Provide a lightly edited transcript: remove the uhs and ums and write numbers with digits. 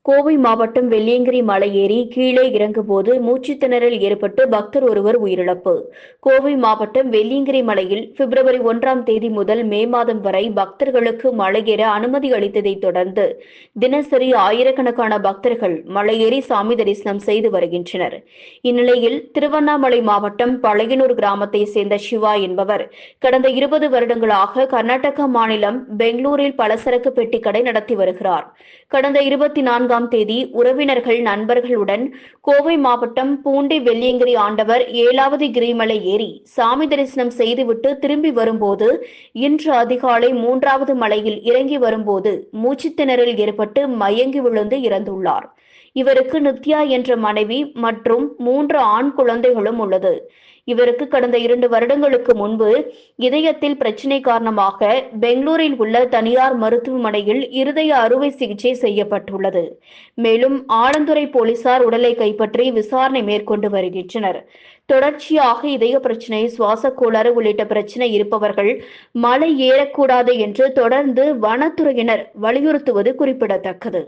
கோவை மாவட்டம் வெள்ளியங்கிரி மலை ஏறி கீழே இறங்கும்போது மூச்சுத் திணறல் ஏற்பட்டு பக்தர் ஒருவர் உயிரிழப்பு. கோவை மாவட்டம் வெள்ளியங்கிரி மலையில் பிப்ரவரி 1ஆம் தேதி முதல் மே மாதம் வரை பக்தர்களுக்கு மலையேற அனுமதி அளித்ததைத் தொடர்ந்து தினசரி ஆயிரக்கணக்கான பக்தர்கள் மலையேறி சாமி தரிசனம் செய்து வருகின்றனர். இந்நிலையில் திருவண்ணாமலை மாவட்டம் பழையனூர் கிராமத்தை சேர்ந்த சிவா என்பவர் கடந்த 20 வருடங்களாக கர்நாடக மாநிலம் பெங்களூரில் பலசரக்கு பெட்டி கடை நடத்தி வருகிறார். கடந்த 24ஆம் தேதி உறவினர்கள் நண்பர்களுடன் கோவை மாவட்டம் பூண்டி வெள்ளியங்கிரி ஆண்டவர் 7வது கிரிமலை ஏறி சாமி தரிசனம் செய்துவிட்டு திரும்பி வரும்போது இன்று அதிகாலை 3வது மலையில் இறங்கி வரும்போது மூச்சுத்திணறல் ஏற்பட்டு மயங்கி விழுந்து இறந்துள்ளார். இவருக்கு நித்யா என்ற மனைவி மற்றும் 3 ஆண் குழந்தைகளும் உள்ளது. இவருக்கு கடந்த 2 வருடங்களுக்கு முன்பு இதயத்தில் பிரச்சினை காரணமாக பெங்களூரில் உள்ள தனியார் மருத்துவமனையில் இருதய அறுவை சிகிச்சை செய்யப்பட்டுள்ளது. மேலும் ஆலந்துறை போலீசார் உடலை கைப்பற்றி விசாரணை மேற்கொண்டு வருகின்றனர். தொடர்ச்சியாக இதய பிரச்சினை, சுவாச கோளாறு உள்ளிட்ட பிரச்சினை இருப்பவர்கள் மலை ஏறக்கூடாது என்று தொடர்ந்து வனத்துறையினர் வலியுறுத்துவது குறிப்பிடத்தக்கது.